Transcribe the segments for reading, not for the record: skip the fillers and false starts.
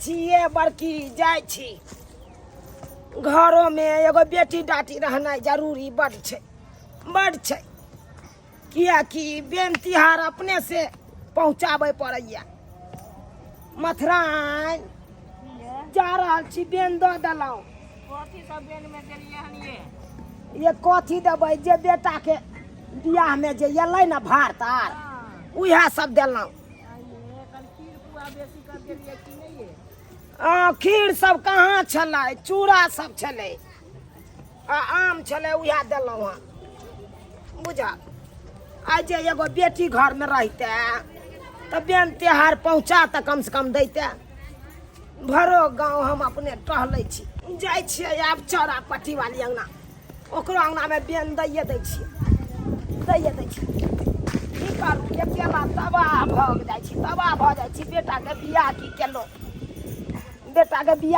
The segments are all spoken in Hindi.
छिए बड़की जाय छी घरों में एगो बेटी डाटी रहना जरूरी बड़ छै कियाकि बेन तिहार अपने से पहुँचाबे पड़ैया मथुराइन जा रहल छी बेन दऽ देलहुँ कथी सब बेन में देलिए हन ये कथी देबै जे बेटा के बियाह में जे एलै ना भार तार उएह सब देलहुँ कल खीर पुआ बेसी कर देलिए कि नहीं खीर सब कहाँ छलै चूड़ा सब छलै आ आम छलै उएह देलहुँ हँ बुझल आइ जे एगो बेटी घर में रहते तो बेन त्योहार पहुँचा तो कम से कम दैते भरो गांव हम अपने टहलै छी जाइ छियै आब चौरा पट्टी वाली अंगना ओकरो अंगना में बेन दैये दै छियै की करू अकेला तबाह भऽ जाइ छी बेटा के बियाह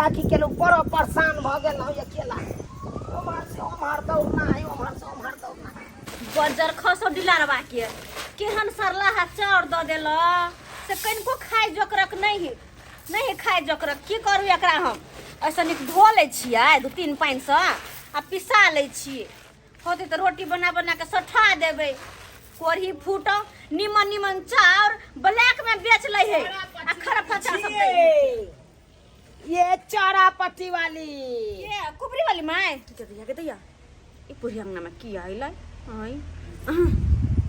की केलहुँ बड़ो परेशान भऽ गेलहुँ अकेला ओम्हर से ओम्हर दौड़ना बजर खसो डिलारवा के केहन सरला हा चाउर दऽ देल से कनिको खाइ जोकरक नहीं खाइ जोकरक की करू एकरा हम ऐसा नीक धो लै छियै 2-3 पानि से आ पिसा लै छियै होते तऽ रोटी बना के सठा देबै कोरही फूटो निमन चाउर ब्लैक में बेच लै है आ खराब फचा सब ये चौरा पट्टी वाली ये कुबरी वाली माय के दैया ई पुरी अंगना में की आइलै आई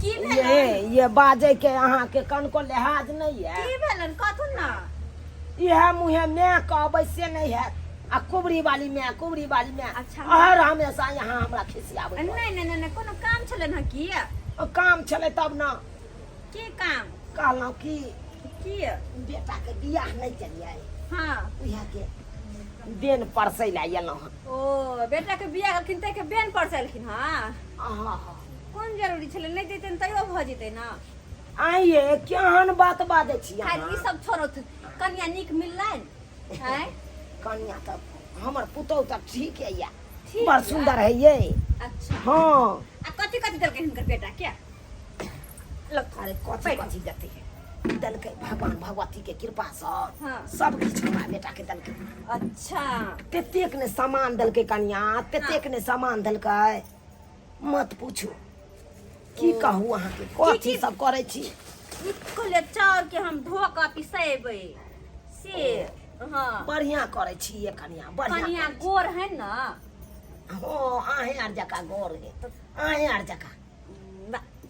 की भेल ये बाजे के अहाँ के कनको लिहाज नहीं है की भेलन कथु ना यह मुहे में कहबै से नहीं है आ कुबरी वाली में अच्छा हर हमेशा यहाँ हमरा खिसियाबै नहीं कोनो काम छले ना की काम चले तब ना की काम कहलहुँ कि बेटा के बियाह नहीं चलिए हाँ उहे के बेन परसै ला एलहुँ हन ओ बेटा के बियाह करखिन तै के बेन परसलखिन हाँ कोन जरूरी छले नहीं देतन तैयो भ जेतै ना आइए केहन बात बाजै छी खाली ई सब छोड़ो कन्या नीक मिललै हैं कन्या तब हमर पुतौ तब ठीक है या ठीक बड़ सुंदर है ये अच्छा हाँ आ कथि देलकै हिनकर बेटा क्या अरे कथी देते है दलकै भगवान भगवती के कृपा से हाँ। सब किछ हमरा बेटा के दलकै अच्छा तेतेक ने सामान दलकै कन्या तेतेक ने सामान दलकै मत पूछू की कहू अहाँ के कथी सब करे छी कहले चाउर के हम धो के पिसेबै से हाँ बढ़िया करे छी ये कन्या बढ़िया कन्या गोर है ना हो आहे आर जका गोर है आहे आर जका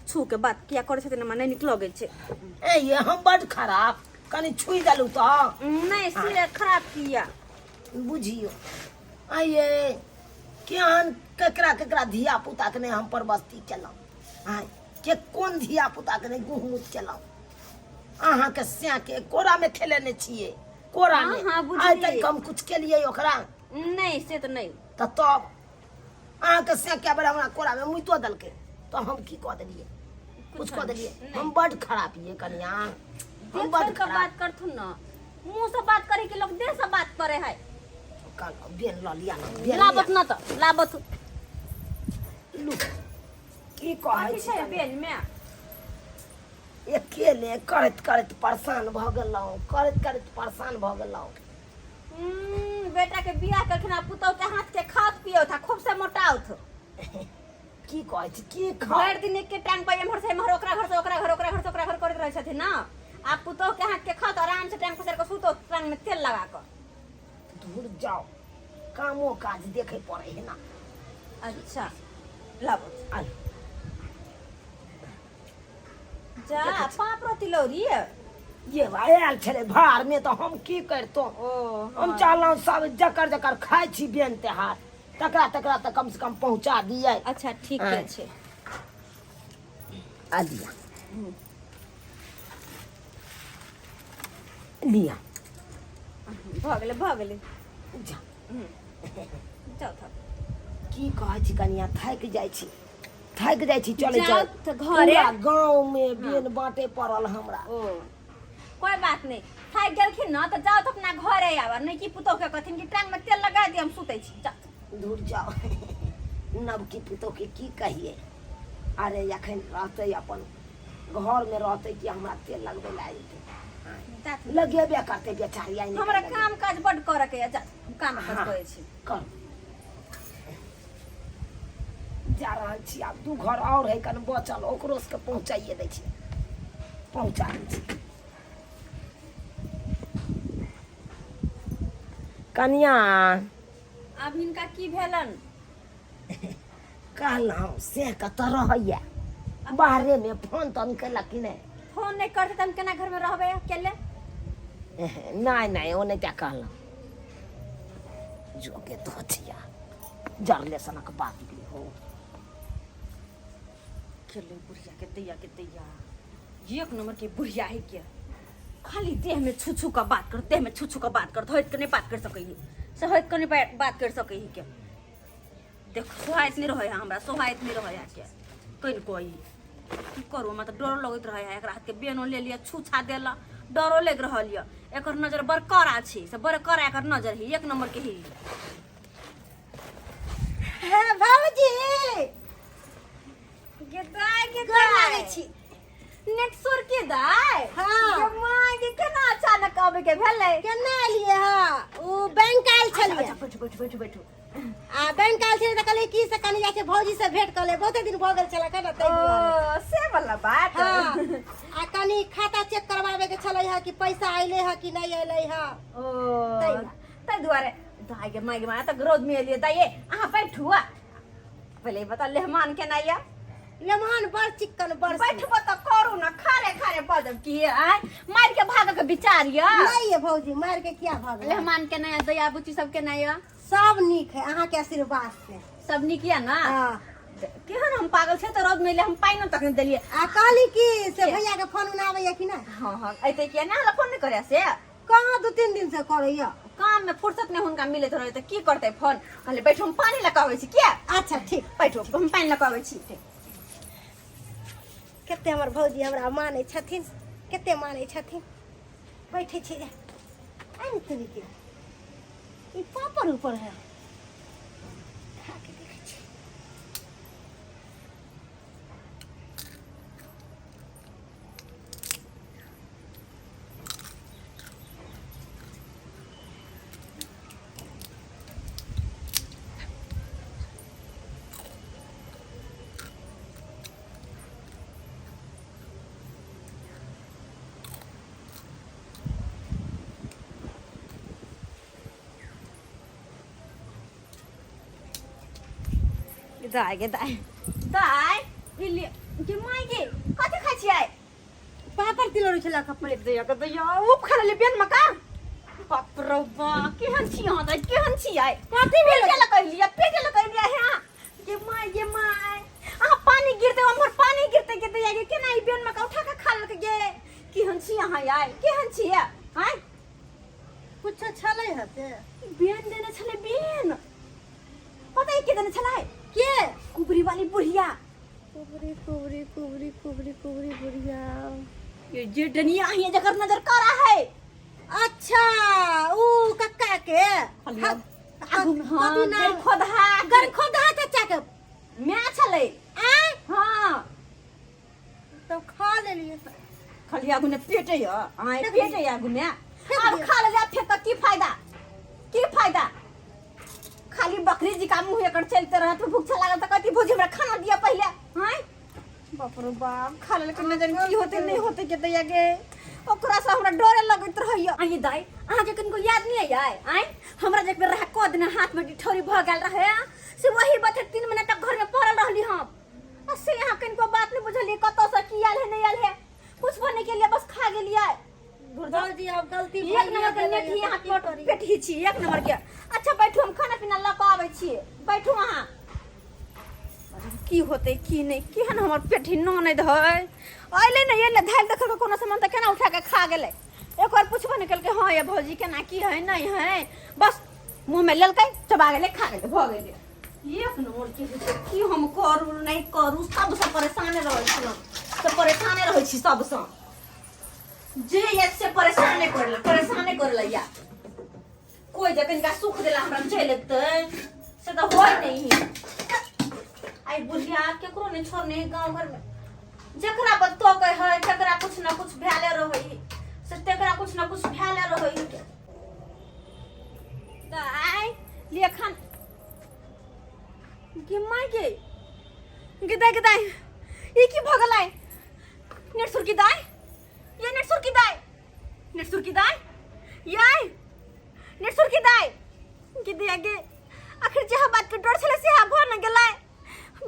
छू के बात किया करे छथिन हमरा नहीं नीक लगे छै ए ये हम बड खराब कनी छुई देलू तो नहीं से खराब किया बुझियो आइए केहन केकरा धिया पुता के ने हम पर बस्ती केलहुँ आय के कोन धिया पुता के ने गुहमुत केलहुँ अहाँ के स्या के कोरा में खेलेने छिए कोरा में आइ तक हम कुछ के लिए ओकरा नहीं से तो नहीं तब अहाँ के स्या के बेर हमरा कोरा में मुइतो दलके तो हम की कह देलिए कुछ कह देलिए हम बड खराब ये कन्या हम बड खराब बात करथुन ना मुंह से बात करे के लोग देह से बात करे है कल बेन ल लिया ना बेन लाबत ना तो लाबत लू की कहै छी बेन में अकेले करत परेशान भ गेलहुँ परेशान भ गेलहुँ बेटा के बियाह करखिन आ पुतौ के हाथ के खात पियो था खूब से मोटाउ था की कहै छी की खा भर दिन के टाइम पे एमहर से एमहर ओकरा घर से ओकरा घर करत रहै छथिन ना आ पुतौ के हाथ के खात आराम से टाइम पर सुतो टांग में तेल लगा कर दूर जाओ कामो काज देखे पड़े है ना अच्छा लाबो आल जा पाप रोटी लौरी ये आयल छले भार में तो हम की करतो हम चाहलहुँ सब जकर खाइ छी बेन त्योहार तकरा तो कम से कम पहुंचा दिए अच्छा ठीक है आ दिया लिया भगले जा जाओ था की कहै छी कनिया थाकि जाइ छी चले तो घरे गांव में बेन बाटे पड़ल हमरा कोई बात नहीं खाइ गेलखिन ना तो जाओ तो अपना घरे आवा नहीं कि पुतौ के कथिन कि टांग में तेल लगा दे हम सुतै छी जा दूर जाओ नब की पुतौ के की कहिए अरे अखन रहते अपन घर में रहते कि हमरा तेल लगबे ला लगेबे करते बेचारी आई हमरा काम काज बड करे के जा काम काज हाँ। करे छी कर जा रहल छी आब 2 घर और है कन बचल ओकरो से पहुंचाइए दै छी पहुंचा दै छी कनिया अब हिनका की भेलन कहलहुँ से कतऽ रहैया बाहरे में फोन तोन केलक कि नहीं फोन नहीं करते त हम केना घर में रहबे अकेले नहीं नहीं ओ नहीं क्या कहलहुँ जो के धोतिया जरले सनक बात भी हो खेले बुढ़िया के दैया एक नंबर के बुढ़िया है क्या खाली देह में छू छू का बात कर देह में छू छू का बात कर होइत के नहीं बात कर सके ही से होइत के नहीं बात कर सके ही क्या देख सोहाइत नहीं रहे हमरा सोहाइत नहीं रहे क्या कहीं कोई की करू मतलब डरो लगत रहे है एकरा हाथ के बेनो ले लिया छू छा देला डरो लग रहल य एकर नजर बड़ कड़ा छै से बड़ कड़ा एकर नजर है एक नंबर के ही है भौजी गोर लागै छी नेट सुर के दाय हाँ। ये मां के केना अचानक आबे के भेलै केना एलिए हा ओ बैंक आयल छलिए बैठो आ बैंक आयल छलिए त कहले की से कनी जाके भौजी से भेंट कर ले बहुते दिन भ गेल छला कना तै दुआरे से वाला बात हाँ आ कनी खाता चेक करवावे के छलै हा कि पैसा आइले हा कि नहीं आइले हा ओ तै दुआरे दाय के माई के मां त ग्रोध में एलिए दाई अहाँ बैठू पहले बता लेहमान के नाइया लेमहन बड़ चिक्कन बड़ बैठबो त करू ना खारे खारे बजब की आय मार के भाग के विचार य नहीं है भौजी मार के क्या भाग लेहमान के नया दया बुची सब के नया सब नीक है अहाँ के आशीर्वाद से सब निक या ना हां केहन हम पागल छै त रोज में हम पाइनो तक नहीं देलिए आ कहली की से भैया के फोन उना आवे कि ना हां ऐते किया ना फोन नहीं करे से कहां 2-3 दिन से करैया काम में फुर्सत नहीं हुनका मिलत रहे त की करते फोन कहले बैठो हम पानी लगावे छी क्या अच्छा ठीक बैठो हम पानी लगावे छी केते हमर भौजी हमरा माने छथिन केते माने छथिन बैठे छी रे आइ तनी के ई पापड़ ऊपर है खा के देखै छी दाय गे दाय इले के माई गे कथि खाइ छी आइ पापड़ तिलौरी छला कपड़े दैया उ खा ले बेन मका बाप रे बा केहन छी अहाँ दाय केहन छी आइ कथि भेल पेटे ल कह लिया के माई अहाँ पानी गिरते हमर पानी गिरते के दैया गे केना ई बेन मका उठा के खा लेत गे केहन छी अहाँ आइ केहन छी आइ कुछ छलै हते बेन देने छले बेन पता है के देने छलै के कुबरी वाली बुढ़िया कुबरी बुढ़िया ये जे डनिया है जकर नजर करा है अच्छा ऊ कक्का के हां नाम खोदहा गरखोदहा चाचा के मैं छले आ हां तो खा लेलिए खलिया गुने पेटे है आए पेटे है गुने अब खा ले फेंक की फायदा खाली बकरी जी का मुंह एकर चलते रहत भूख लागल त कथि भोजी हमरा खाना दिया पहले हैं बाप रे बाप खा ले के नजर की होते नहीं होते के दैया गे ओकरा से हमरा डरे लगत रहैया आई दाई अहाँ के कनको याद नहीं आय आय हमरा जे पे रह को दिन हाथ में डिठोरी भ गेल रहे से वही बात 3 मिनट तक घर में पड़ल रहली हम से यहाँ कनको बात नहीं बुझलिए कतो से की आल है नहीं आल है कुछ बने के लिए बस खा गेलिए गुरदाजी अब गलती एक नंबर के नेट ही हाथ में पेठी छी एक नंबर के अच्छा बैठू हम खाना पीना ल के आबै छी बैठू वहां की होते की नहीं केहन हमर पेठी न नहीं धय आइले नहीं एले धाल देख के कोनो सामान त केना उठा के खा गेले एक बार पूछबो निकल के हां ये भौजी केना की है नहीं है बस मुंह में लेलकै चबा गेले खा गेले भ गेले एक नंबर की हम करू नहीं करू सब से परेशान रहै छी सब परेशान रहै छी सब से जे एक से परेशान करला या कोई जकन का सुख देला हमरा चल लेते से तो होय नहीं आई बुढ़िया केकरो नहीं छोड़ने गांव घर में जकरा बत्तो कह है जकरा कुछ ना कुछ भैले रहई से तेकरा कुछ ना कुछ फैले रही के दाई लेखन गिमाई के गिदाई ई की भगलाई नेटसुर की दाई ये नेटसुर की दाई याय नेटसुर की दाई गिदी आगे आखिर जे बात के डर छले से भर न गेलै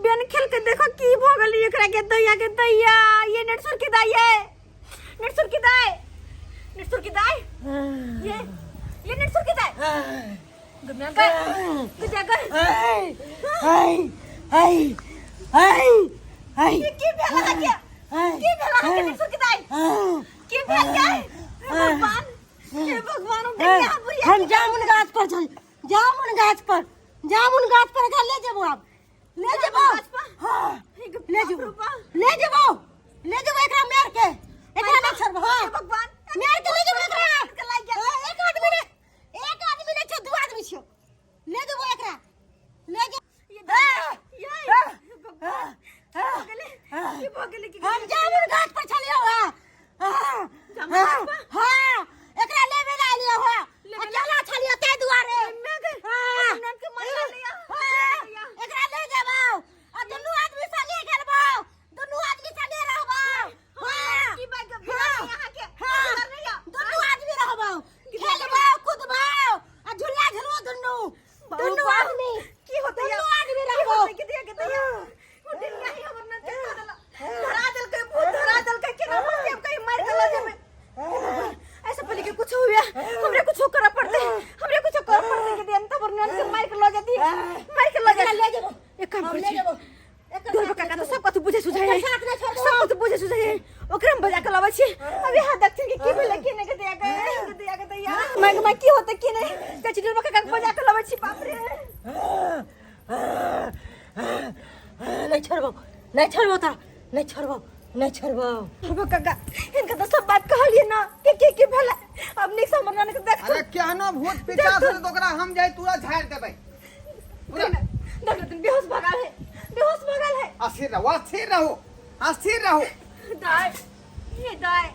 बेन खेल के देखो की भगली एकरा के दैया ये नेटसुर की दाई है नेटसुर की दाई ये नेटसुर की दाई गुमना का गुजा कर ये की भेला के नेटसुर की दाई की भेल जाए भगवान हे भगवान हम बुढ़िया हम जामुन गाछ पर चल जामुन गाछ पर का ले जेबो आप ले जेबो हां ले जेबो एकरा मार के एकरा ना छोड़बो हां भगवान मार के ले जेबो एकरा एक आदमी ने छ दो आदमी छ ले जेबो एकरा ले जे ये भगले की हम जामुन गाछ पर चलियो हां एकरा लेबे ला लियो हां अकेला छलियो ते दुआरे नन के मन लिया एकरा ले जेबो आ दुनू आदमी संगे खेलबो दुनू आदमी संगे रहबो हां की बात यहां के दुनू आदमी रहबो खेलबो कूदबो आ झूला झलबो दुनू आदमी की होते दुनू आदमी रहबो के दिया वो दिन नहीं हमर न धरा दल के के ना मत हम कहीं मार के ला जाबे ऐसा पहले के कुछ हुआ हमरे कुछ करा पड़ते के दिन तब नन के मार के ला जाती ले जेबो एक काम कर ले जेबो दूर का तो सब कुछ बुझे सुझाए सब कुछ बुझे सुझाए ओकरा हम बजा के लाबै छी अभी हाथ दक्षिण के की भेल के ने के दिया के दैया मैं की होते की नहीं कचरी दूर का बजा के लाबै छी बाप रे नहीं छोड़बो अब काका इनका तो सब बात कहलिए ना के भेला अब निक समझना के देख अरे केहनो भूत पिचास हो तो ओकरा हम जाई तुरंत झाड़ देबै पूरा देख बेहोश भगल है अस्थिर रहो दाई ये दाई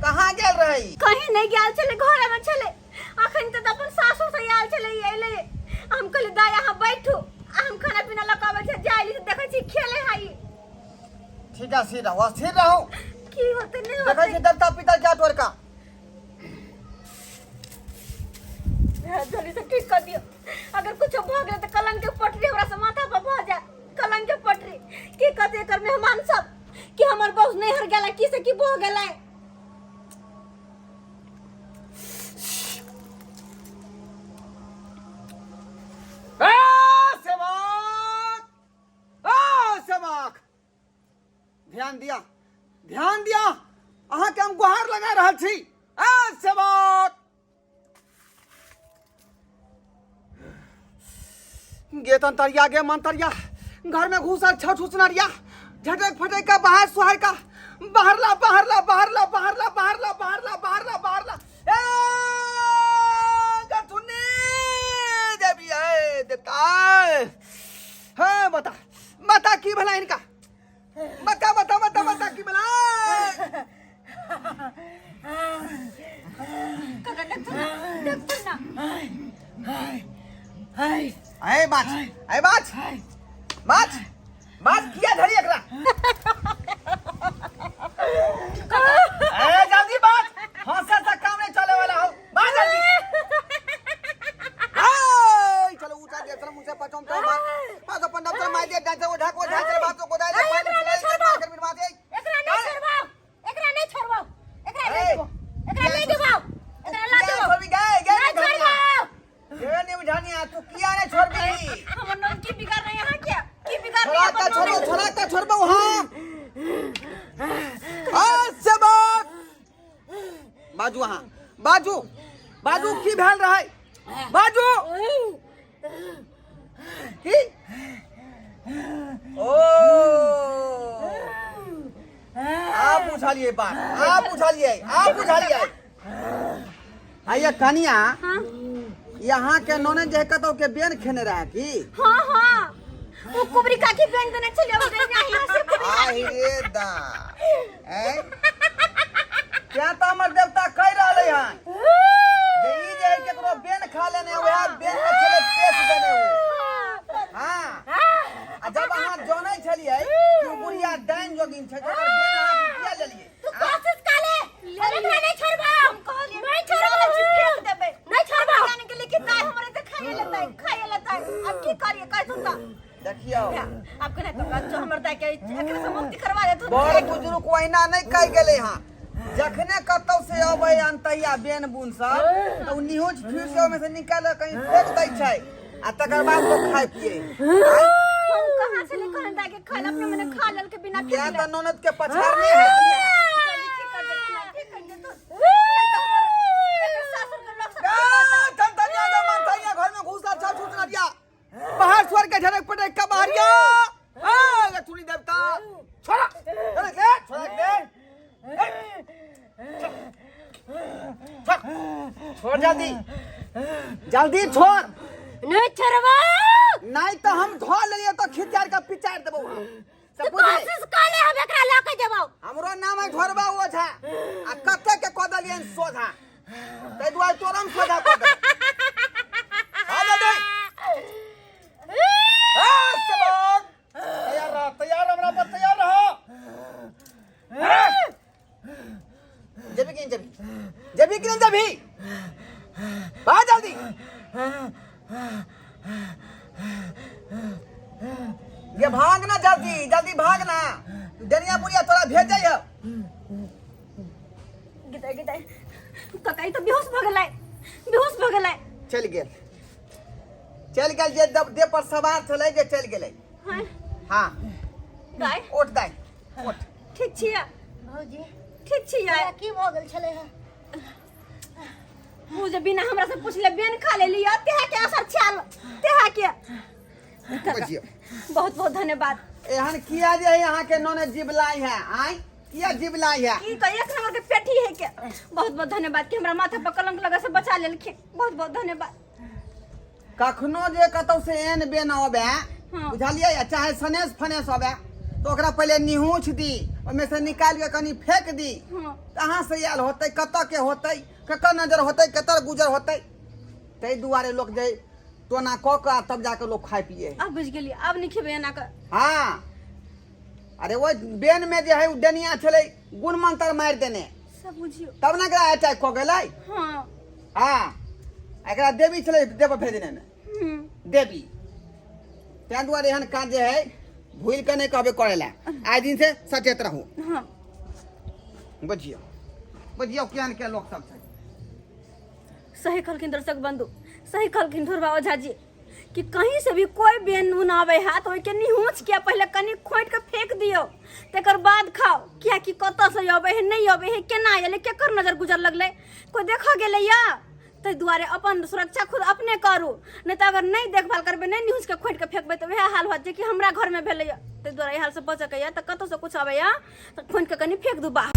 कहां गेल रही कहीं नहीं गेल चले घर में चले अखन त अपन सासू से आयल चले एले हम कहले दाई यहां बैठो हम खाना पीना लगावे छै जाइली त देखै छी खेले हाई ठीक है अस्थिर रहो की होते नहीं देखै होते छी देवता पितर क्या तोर का जल्दी से ठीक कर दियो अगर कुछ भ गेल त कलंक के पटरी हमरा से माथा पर भ जा कलंक के पटरी की कहते कर मेहमान सब कि हमर बहू नहीं हर गेला की से की भ गेला सेवक ध्यान दिया अहाँ के हम गुहार लगा रहल छी सेवक गे तंतरिया गे मंतरिया घर में घुसल छ छुचनरिया झटक फटक का बाहर सुहार का बाहरला ए गथुनी देवी है देवता हाँ बता की भला इनका बता की भला काका देख ना आए बात किया धरी एकरा जल्दी बात हंसा सा काम नहीं चले वाला हो बात जल्दी चलो ऊंचा दे चलो मुझसे पचम तो बात अपन डॉक्टर मार दे डांस वो ढाक बातों को दाई पानी कर बिन मार दे एकरा नहीं छोड़बो एकरा ले जेबो ला देबो ये नहीं बुझानी आ तू किया नहीं छोड़ दी हमर नन की बिगाड़ रहे यहां क्या की बिगाड़ रहे हैं छोड़ा का छोड़बो हां से बात बाजू की भेल रहे बाजू की ओ आप बुझलिए आइए कनिया यहाँ के नोने जे कतो के बेन खेने रहा की हां वो कुबरी काकी बेन देने चले हो गए यहां से कुबरी दा क्या तो हमर देवता कह रहले हन जे ई जे केकरो बेन खा लेने वह बेन में चले पेश देने हो। हां आ जब अहाँ जानै छलिए कि बुढ़िया डाइन जोगिन छै ओकर बेन अहाँ किया लेलिए? तू कोशिश कर ले अरे नहीं छोड़बा नहीं छोड़बा फेंक देबे नहीं छोड़बा जाने के लिए कितना हमारे से खाए लेता है अब की करिए कह सुनता देखियो आपके नहीं तो जो हमर दाई के एकरा से मुक्ति करवा दे तू बड़ बुजुर्ग ओहिना नहीं कह गेले हां जखने कतौ से अबै अंतैया बेन बुन सब त निहुच फिर से ओमे से निकाल कहीं फेंक दै छै आ तकर बाद लोग खाय पिए। हम कहां से लेकर दाई के खाल अपने मैंने खा लेल के बिना क्या तो ननद के पछाड़ने है। घर में घुसा छा छूटना दिया बाहर स्वर के झड़क पड़े कबारिया हां चुनी देवता छोड़ा छोड़ दे छोड़ जल्दी जल्दी छोड़ नहीं छोड़बा नहीं तो हम धो लेलिए तो खिचार का पिचार देबो सब बुझे कोशिश कर ले हम एकरा ला के देबो हमरो नाम है घोरबा ओ छा आ कते के कोदलियन सोधा तै दुआर तोरम सोधा को दे आ जा दे सबक तैयार हमरा पर तैयार रहो जबी कि जबी आ जल्दी ये भागना जल्दी भागना डनिया बुढ़िया तोरा भेजै है गिटाई तो कहीं तो बेहोश भ गेलै चल गेल जे दे पर सवार छलै जे चल गेलै। हां हां दाई उठ दाई उठ ठीक छियै भौजी ठीक छियै की भ गेल छले है मुझे बिना हमरा से पूछले बेन खा ले लिया तेहा के असर छाल तेहा के बजियो बहुत बहुत धन्यवाद एहन किया जे यहां के नोने जिबलाई है आई किया जिबलाई है की तो एक नंबर के पेटी है के बहुत बहुत धन्यवाद कि हमरा माथा पर कलंक लगा से बचा लेलखिन बहुत बहुत धन्यवाद। कखनो जे कतौ से एन बेन आबे हाँ। बुझलिए चाहे सनेस फनेस आबे तो ओकरा पहले निहुच दी ओमे से निकाल के कनी फेंक दी हां कहां से आयल होतै कत के होतै ककर नजर होतै कतर गुजर होतै तै दुआरे लोग जे टोना क के तब जाके लोग खाय पिए। अब बुझ गेली अब नहीं खेबे एना का हां अरे वो बेन में जे है डनिया छलै गुण मंत्र मार देने सब बुझियो तब ना एकरा अटैक क गेलै। हां हां एकरा देवी छलै देव भेजने में देवी तै दुआरे एहन काज जे है भूल के नहीं कहबे करेला आइ दिन से सचेत रहू। हां बुझियो केहन के लोग सब छै। सही कहलखिन दर्शक बंधु सही कहलखिन ढोरबा ओझा जी कि कहीं से भी कोई बेन उन आवे है तो ओके निहुच के पहले कनी खोट के फेंक दियो तेकर बाद खाओ किया कि कत से आवे है नहीं आवे है केना आले केकर नजर गुजर लगले कोई देखा गेले या तै दुआरे अपन सुरक्षा खुद अपने करू नहीं तो अगर नहीं देखभाल करबे नहीं निहुच के खोट के फेंकबे तो वह हाल होत जे कि हमरा घर में भेले या तै दुआरे हाल से बच के या त कत से कुछ आवे या तो खोट के कनी फेंक दू बाहर।